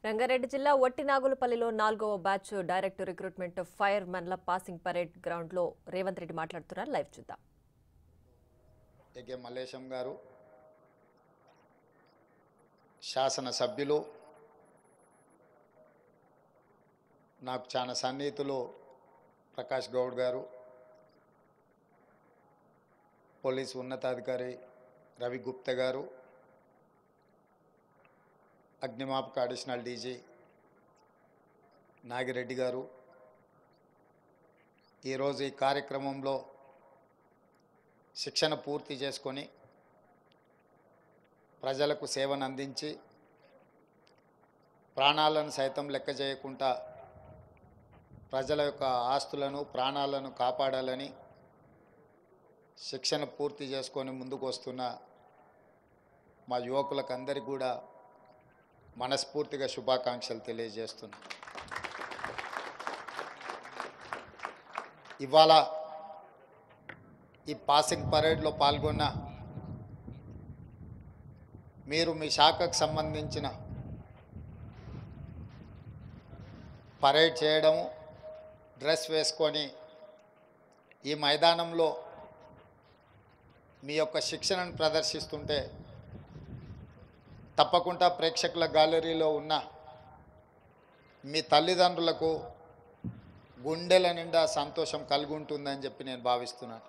రంగారెడ్డి జిల్లా వట్టినాగులపల్లిలో 4వ batch direct recruitment fire మెన్ల పాసింగ్ పరేడ్ గ్రౌండ్ లో రేవంత్ రెడ్డి మాట్లాడుతున్నారు. లైవ్ చూద్దాం. ఏకే మల్లేశం గారు, శాసన సభ్యులు, నాకు చాలా సన్నిహితులు ప్రకాష్ గౌడ్ గారు, పోలీసు ఉన్నతాధికారి రవి గుప్తా గారు, అగ్నిమాపక అడిషనల్ డీజీ నాగిరెడ్డి గారు, ఈరోజు ఈ కార్యక్రమంలో శిక్షణ పూర్తి చేసుకొని ప్రజలకు సేవను అందించి ప్రాణాలను సైతం లెక్క చేయకుండా ప్రజల యొక్క ఆస్తులను ప్రాణాలను కాపాడాలని శిక్షణ పూర్తి చేసుకొని ముందుకు వస్తున్న మా యువకులకు అందరికీ కూడా మనస్ఫూర్తిగా శుభాకాంక్షలు తెలియజేస్తున్నా. ఇవాళ ఈ పాసింగ్ పరేడ్లో పాల్గొన్న మీరు మీ శాఖకు సంబంధించిన పరేడ్ చేయడము, డ్రెస్ వేసుకొని ఈ మైదానంలో మీ యొక్క శిక్షణను ప్రదర్శిస్తుంటే తప్పకుండా ప్రేక్షకుల గ్యాలరీలో ఉన్న మీ తల్లిదండ్రులకు గుండెల నిండా సంతోషం కలిగి ఉంటుందని చెప్పి నేను భావిస్తున్నాను.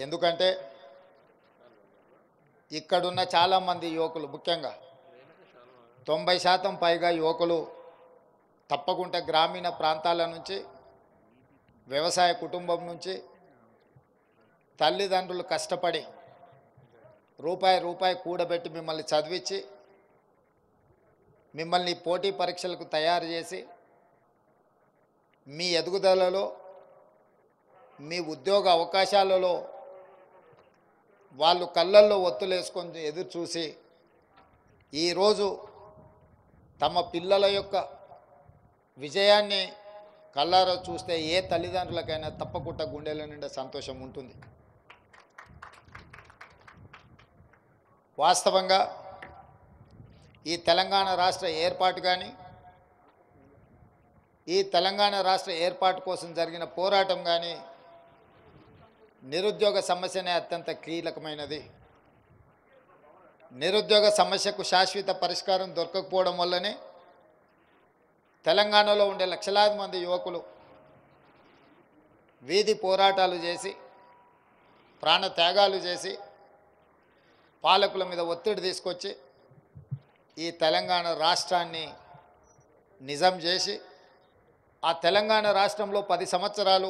ఎందుకంటే ఇక్కడున్న చాలామంది యువకులు, ముఖ్యంగా 90% పైగా యువకులు తప్పకుండా గ్రామీణ ప్రాంతాల నుంచి, వ్యవసాయ కుటుంబం నుంచి తల్లిదండ్రులు కష్టపడి రూపాయి కూడబెట్టి మిమ్మల్ని చదివించి మిమ్మల్ని పోటీ పరీక్షలకు తయారు చేసి మీ ఎదుగుదలలో, మీ ఉద్యోగ అవకాశాలలో వాళ్ళు కళ్ళల్లో ఒత్తులేసుకొని ఎదురు చూసి ఈరోజు తమ పిల్లల యొక్క విజయాన్ని కళ్ళారా చూస్తే ఏ తల్లిదండ్రులకైనా తప్పకుండా గుండెల నిండా సంతోషం ఉంటుంది. వాస్తవంగా ఈ తెలంగాణ రాష్ట్ర ఏర్పాటు కానీ, ఈ తెలంగాణ రాష్ట్ర ఏర్పాటు కోసం జరిగిన పోరాటం కానీ నిరుద్యోగ సమస్యనే అత్యంత కీలకమైనది. నిరుద్యోగ సమస్యకు శాశ్వత పరిష్కారం దొరకకపోవడం వల్లనే తెలంగాణలో ఉండే లక్షలాది మంది యువకులు వీధి పోరాటాలు చేసి, ప్రాణ త్యాగాలు చేసి, పాలకుల మీద ఒత్తిడి తీసుకొచ్చి ఈ తెలంగాణ రాష్ట్రాన్ని నిజం చేసి ఆ తెలంగాణ రాష్ట్రంలో 10 సంవత్సరాలు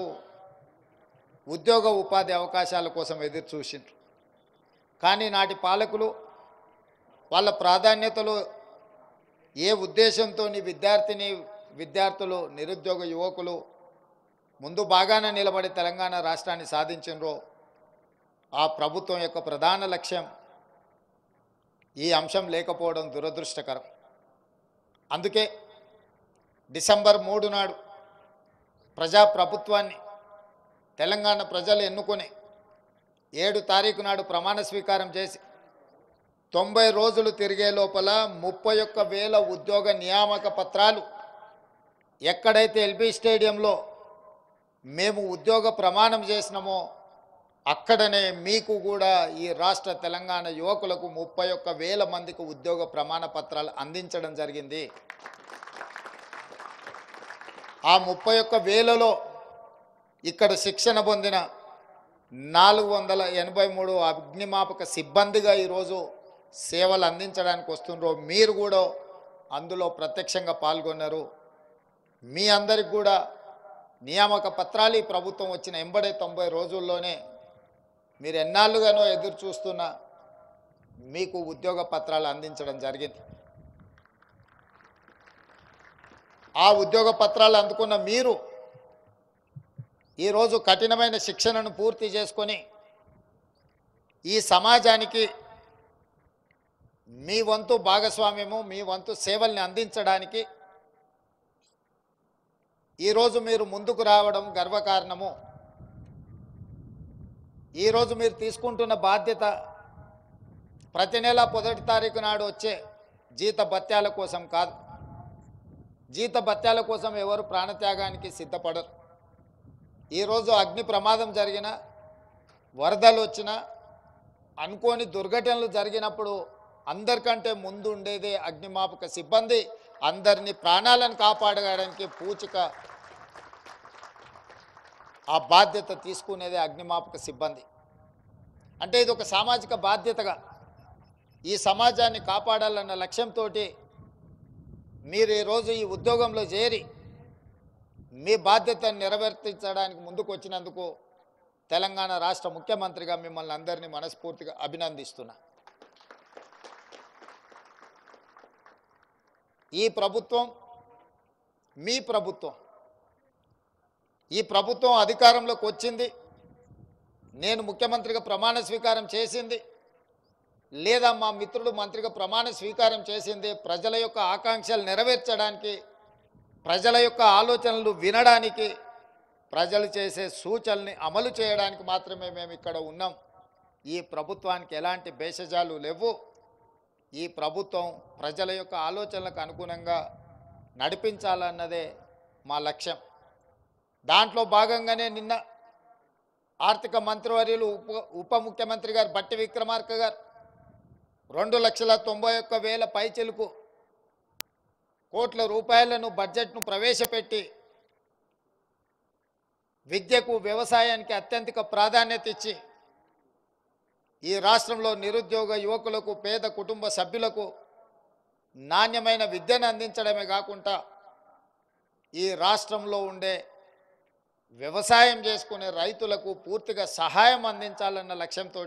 ఉద్యోగ ఉపాధి అవకాశాల కోసం ఎదురు చూసిండ్రు. కానీ నాటి పాలకులు వాళ్ళ ప్రాధాన్యతలు ఏ ఉద్దేశంతో విద్యార్థులు, నిరుద్యోగ యువకులు ముందు బాగానే నిలబడి తెలంగాణ రాష్ట్రాన్ని సాధించినరో ఆ ప్రభుత్వం యొక్క ప్రధాన లక్ష్యం ఈ అంశం లేకపోవడం దురదృష్టకరం. అందుకే డిసెంబర్ 3 నాడు ప్రజాప్రభుత్వాన్ని తెలంగాణ ప్రజలు ఎన్నుకొని 7 తారీఖు నాడు ప్రమాణ స్వీకారం చేసి 90 రోజులు తిరిగే లోపల 31,000 ఉద్యోగ నియామక పత్రాలు ఎక్కడైతే ఎల్బీ స్టేడియంలో మేము ఉద్యోగ ప్రమాణం చేసినామో అక్కడనే మీకు కూడా ఈ రాష్ట్ర తెలంగాణ యువకులకు 31,000 మందికి ఉద్యోగ ప్రమాణ పత్రాలు అందించడం జరిగింది. ఆ 31,000లో ఇక్కడ శిక్షణ పొందిన 483 అగ్నిమాపక సిబ్బందిగా ఈరోజు సేవలు అందించడానికి వస్తున్నారు. మీరు కూడా అందులో ప్రత్యక్షంగా పాల్గొన్నారు. మీ అందరికి కూడా నియామక పత్రాలు ఈ ప్రభుత్వం వచ్చిన ఎంబడే 90 రోజుల్లోనే మీరు ఎన్నాళ్ళుగానో ఎదురు చూస్తున్న మీకు ఉద్యోగ పత్రాలు అందించడం జరిగింది. ఆ ఉద్యోగ పత్రాలు అందుకున్న మీరు ఈరోజు కఠినమైన శిక్షణను పూర్తి చేసుకొని ఈ సమాజానికి మీ వంతు భాగస్వామ్యము, మీ వంతు సేవల్ని అందించడానికి ఈరోజు మీరు ముందుకు రావడం గర్వకారణము. ఈరోజు మీరు తీసుకుంటున్న బాధ్యత ప్రతి నెల 1 తారీఖు నాడు వచ్చే జీత భత్యాల కోసం కాదు. జీత భత్యాల కోసం ఎవరు ప్రాణత్యాగానికి సిద్ధపడరు. ఈరోజు అగ్ని ప్రమాదం జరిగిన, వరదలు వచ్చినా, అనుకోని దుర్ఘటనలు జరిగినప్పుడు అందరికంటే ముందు ఉండేదే అగ్నిమాపక సిబ్బంది. అందరినీ ప్రాణాలను కాపాడడానికి పూచిక ఆ బాధ్యత తీసుకునేదే అగ్నిమాపక సిబ్బంది. అంటే ఇది ఒక సామాజిక బాధ్యతగా ఈ సమాజాన్ని కాపాడాలన్న లక్ష్యంతో మీరు ఈరోజు ఈ ఉద్యోగంలో చేరి మీ బాధ్యతను నెరవేర్తించడానికి ముందుకు వచ్చినందుకు తెలంగాణ రాష్ట్ర ముఖ్యమంత్రిగా మిమ్మల్ని అందరినీ మనస్ఫూర్తిగా అభినందిస్తున్నా. ఈ ప్రభుత్వం మీ ప్రభుత్వం. ఈ ప్రభుత్వం అధికారంలోకి వచ్చింది, నేను ముఖ్యమంత్రిగా ప్రమాణ స్వీకారం చేసింది, లేదా మా మిత్రుడు మంత్రిగా ప్రమాణ స్వీకారం చేసింది ప్రజల యొక్క ఆకాంక్షలు నెరవేర్చడానికి, ప్రజల యొక్క ఆలోచనలు వినడానికి, ప్రజలు చేసే సూచనల్ని అమలు చేయడానికి మాత్రమే మేము ఇక్కడ ఉన్నాం. ఈ ప్రభుత్వానికి ఎలాంటి భేషజాలు లేవు. ఈ ప్రభుత్వం ప్రజల యొక్క ఆలోచనలకు అనుగుణంగా నడిపించాలన్నదే మా లక్ష్యం. దాంట్లో భాగంగానే నిన్న ఆర్థిక మంత్రివర్యులు ఉప ముఖ్యమంత్రి గారు బట్టి విక్రమార్క గారు 2,91,000 పైచిలుకు కోట్ల రూపాయలను బడ్జెట్ను ప్రవేశపెట్టి విద్యకు, వ్యవసాయానికి అత్యంత ప్రాధాన్యత ఇచ్చి ఈ రాష్ట్రంలో నిరుద్యోగ యువకులకు, పేద కుటుంబ సభ్యులకు నాణ్యమైన విద్యను అందించడమే కాకుండా ఈ రాష్ట్రంలో ఉండే వ్యవసాయం చేసుకునే రైతులకు పూర్తిగా సహాయం అందించాలన్న లక్ష్యంతో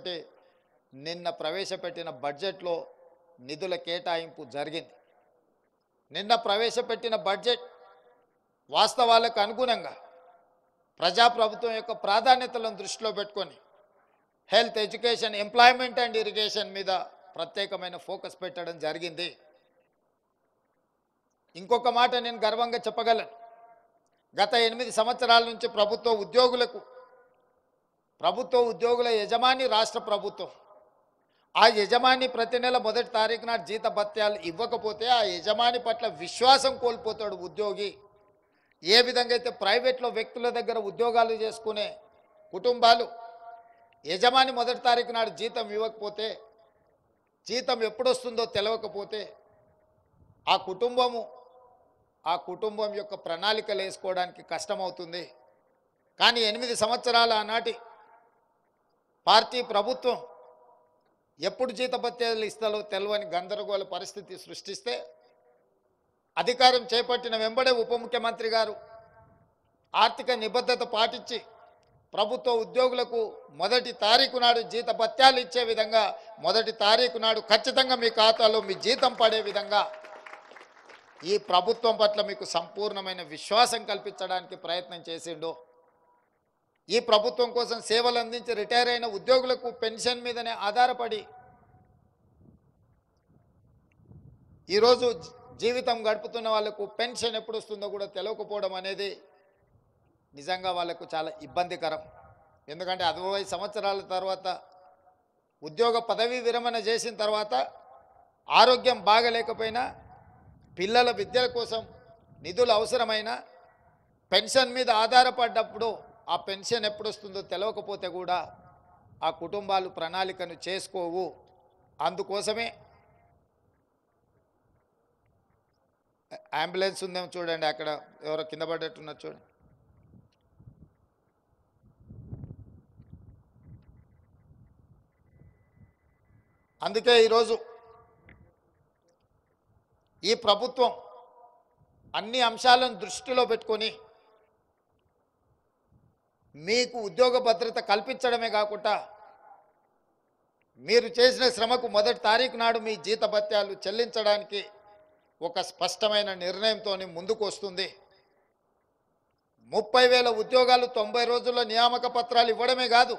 నిన్న ప్రవేశపెట్టిన బడ్జెట్లో నిధుల కేటాయింపు జరిగింది. నిన్న ప్రవేశపెట్టిన బడ్జెట్ వాస్తవాలకు అనుగుణంగా ప్రజాప్రభుత్వం యొక్క ప్రాధాన్యతలను దృష్టిలో పెట్టుకొని health, education, employment and irrigation మీద ప్రత్యేకమైన ఫోకస్ పెట్టడం జరిగింది. ఇంకొక మాట నేను గర్వంగా చెప్పగలను. గత 8 సంవత్సరాల నుంచి ప్రభుత్వ ఉద్యోగుల యజమాని రాష్ట్ర ప్రభుత్వం. ఆ యజమాని ప్రతి నెల 1 తారీఖు నాడు జీత భత్యాలు ఇవ్వకపోతే ఆ యజమాని పట్ల విశ్వాసం కోల్పోతాడు ఉద్యోగి. ఏ విధంగా అయితే ప్రైవేట్లో వ్యక్తుల దగ్గర ఉద్యోగాలు చేసుకునే కుటుంబాలు యజమాని 1 తారీఖు నాడు జీతం ఇవ్వకపోతే, జీతం ఎప్పుడొస్తుందో తెలియకపోతే ఆ కుటుంబం యొక్క ప్రణాళికలు వేసుకోవడానికి కష్టమవుతుంది. కానీ 8 సంవత్సరాల ఆనాటి పార్టీ ప్రభుత్వం ఎప్పుడు జీతభత్యాలు ఇస్తారో తెలియని గందరగోళ పరిస్థితి సృష్టిస్తే అధికారం చేపట్టిన వెంబడే ఉప ముఖ్యమంత్రి గారు ఆర్థిక నిబద్ధత పాటించి ప్రభుత్వ ఉద్యోగులకు 1 తారీఖు నాడు జీతభత్యాలు ఇచ్చే విధంగా 1 తారీఖు నాడు ఖచ్చితంగా మీ ఖాతాలో మీ జీతం పడే విధంగా ఈ ప్రభుత్వం పట్ల మీకు సంపూర్ణమైన విశ్వాసం కల్పించడానికి ప్రయత్నం చేసిండు. ఈ ప్రభుత్వం కోసం సేవలు అందించి రిటైర్ అయిన ఉద్యోగులకు పెన్షన్ మీదనే ఆధారపడి ఈరోజు జీవితం గడుపుతున్న వాళ్లకు పెన్షన్ ఎప్పుడు వస్తుందో కూడా తెలియకపోవడం అనేది నిజంగా వాళ్లకు చాలా ఇబ్బందికరం. ఎందుకంటే 60 సంవత్సరాల తర్వాత ఉద్యోగ పదవీ విరమణ చేసిన తర్వాత ఆరోగ్యం బాగలేకపోయినా, పిల్లల విద్యల కోసం నిధులు అవసరమైన పెన్షన్ మీద ఆధారపడ్డప్పుడు ఆ పెన్షన్ ఎప్పుడు వస్తుందో తెలియకపోతే కూడా ఆ కుటుంబాలు ప్రణాళికను చేసుకోవు. అందుకోసమే అంబులెన్స్ ఉందేమో చూడండి, అక్కడ ఎవరో కింద పడ్డట్టున్నారు చూడండి. అందుకే ఈరోజు ఈ ప్రభుత్వం అన్ని అంశాలను దృష్టిలో పెట్టుకొని మీకు ఉద్యోగ భద్రత కల్పించడమే కాకుండా మీరు చేసిన శ్రమకు 1 తారీఖు నాడు మీ జీతభత్యాలు చెల్లించడానికి ఒక స్పష్టమైన నిర్ణయంతో ముందుకు వస్తుంది. 30,000 ఉద్యోగాలు 90 రోజుల్లో నియామక పత్రాలు ఇవ్వడమే కాదు,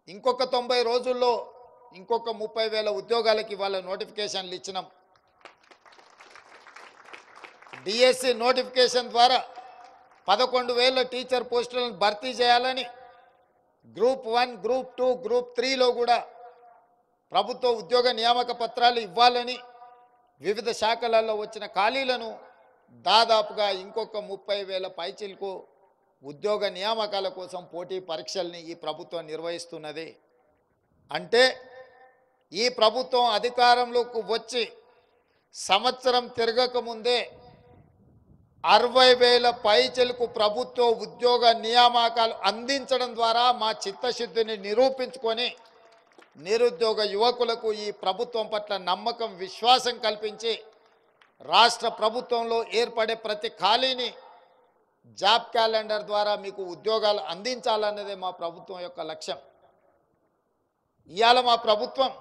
ఇంకొక 90 రోజుల్లో ఇంకొక 30,000 ఉద్యోగాలకి ఇవాళ నోటిఫికేషన్లు ఇచ్చినాం. డిఎస్సి నోటిఫికేషన్ ద్వారా 11,000 టీచర్ పోస్టులను భర్తీ చేయాలని గ్రూప్ 1, గ్రూప్ 2, గ్రూప్ 3లో కూడా ప్రభుత్వ ఉద్యోగ నియామక పత్రాలు ఇవ్వాలని వివిధ శాఖలలో వచ్చిన ఖాళీలను దాదాపుగా ఇంకొక 30,000 పైచిలకు ఉద్యోగ నియామకాల కోసం పోటీ పరీక్షల్ని ఈ ప్రభుత్వం నిర్వహిస్తున్నది. అంటే ఈ ప్రభుత్వం అధికారంలోకి వచ్చి సంవత్సరం తిరగకముందే 60,000 పైచిలకు ప్రభుత్వ ఉద్యోగ నియామకాలు అందించడం ద్వారా మా చిత్తశుద్ధిని నిరూపించుకొని నిరుద్యోగ యువకులకు ఈ ప్రభుత్వం పట్ల నమ్మకం విశ్వాసం కల్పించి రాష్ట్ర ప్రభుత్వంలో ఏర్పడే ప్రతి ఖాళీని జాబ్ క్యాలెండర్ ద్వారా మీకు ఉద్యోగాలు అందించాలన్నదే మా ప్రభుత్వం యొక్క లక్ష్యం. ఇవాళ మా ప్రభుత్వం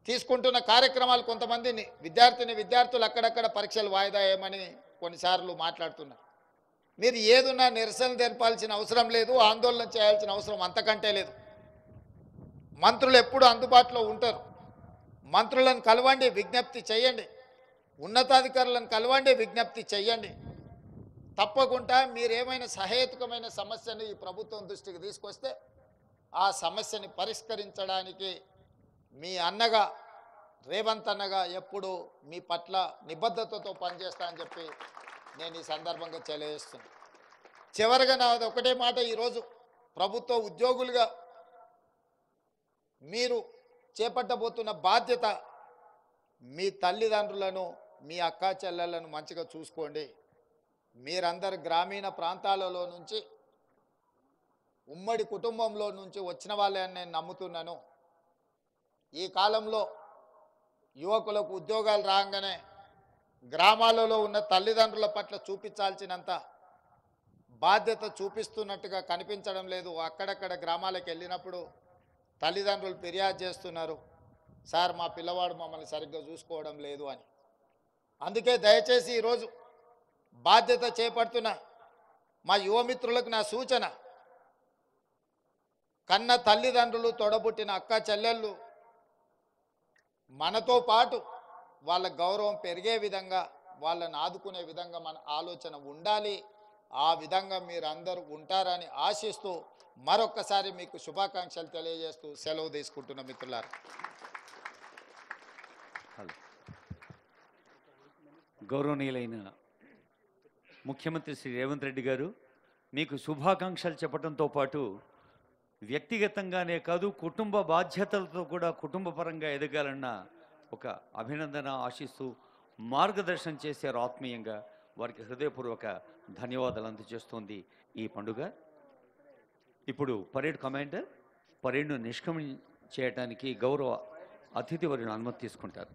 తీసుకుంటున్న కార్యక్రమాలు కొంతమందిని విద్యార్థులు అక్కడక్కడ పరీక్షలు వాయిదా వేయమని కొన్నిసార్లు మాట్లాడుతున్నారు. మీరు ఏదున్నా నిరసన తెలపాల్సిన అవసరం లేదు, ఆందోళన చేయాల్సిన అవసరం అంతకంటే లేదు. మంత్రులు ఎప్పుడు అందుబాటులో ఉంటారు. మంత్రులను కలవండి, విజ్ఞప్తి చేయండి. ఉన్నతాధికారులను కలవండి, విజ్ఞప్తి చేయండి. తప్పకుండా మీరేమైనా సహేతుకమైన సమస్యను ఈ ప్రభుత్వం దృష్టికి తీసుకొస్తే ఆ సమస్యని పరిష్కరించడానికి మీ అన్నగా రేవంత్ అన్నగా ఎప్పుడు మీ పట్ల నిబద్ధతతో పనిచేస్తా అని చెప్పి నేను ఈ సందర్భంగా తెలియజేస్తున్నాను. చివరిగా నాది ఒకటే మాట, ఈరోజు ప్రభుత్వ ఉద్యోగులుగా మీరు చేపట్టబోతున్న బాధ్యత మీ తల్లిదండ్రులను మీ అక్కా చెల్లెలను మంచిగా చూసుకోండి. మీరందరు గ్రామీణ ప్రాంతాలలో నుంచి ఉమ్మడి కుటుంబంలో నుంచి వచ్చిన వాళ్ళని నేను నమ్ముతున్నాను. ఈ కాలంలో యువకులకు ఉద్యోగాలు రాగానే గ్రామాలలో ఉన్న తల్లిదండ్రుల పట్ల చూపించాల్సినంత బాధ్యత చూపిస్తున్నట్టుగా కనిపించడం లేదు. అక్కడక్కడ గ్రామాలకు వెళ్ళినప్పుడు తల్లిదండ్రులు ఫిర్యాదు చేస్తున్నారు, సార్ మా పిల్లవాడు మమ్మల్ని సరిగ్గా చూసుకోవడం లేదు అని. అందుకే దయచేసి ఈరోజు బాధ్యత చేపడుతున్న మా యువమిత్రులకు నా సూచన, కన్న తల్లిదండ్రులు తొడబుట్టిన అక్క చెల్లెళ్ళు మనతో పాటు వాళ్ళ గౌరవం పెరిగే విధంగా వాళ్ళని ఆదుకునే విధంగా మన ఆలోచన ఉండాలి. ఆ విధంగా మీరందరూ ఉంటారని ఆశిస్తూ మరొక్కసారి మీకు శుభాకాంక్షలు తెలియజేస్తూ సెలవు తీసుకుంటున్న మిత్రులారా. గౌరవనీయులైన ముఖ్యమంత్రి శ్రీ రేవంత్ రెడ్డి గారు, మీకు శుభాకాంక్షలు చెప్పడంతో పాటు వ్యక్తిగతంగానే కాదు కుటుంబ బాధ్యతలతో కూడా కుటుంబపరంగా ఎదగాలన్న ఒక అభినందన ఆశిస్తూ మార్గదర్శనం చేశారు ఆత్మీయంగా. వారికి హృదయపూర్వక ధన్యవాదాలు అందజేస్తోంది ఈ పండుగ. ఇప్పుడు పరేడ్ కమాండర్ పరేడ్ను నిష్క్రమణ చేయడానికి గౌరవ అతిథి వారిని అనుమతి తీసుకుంటారు.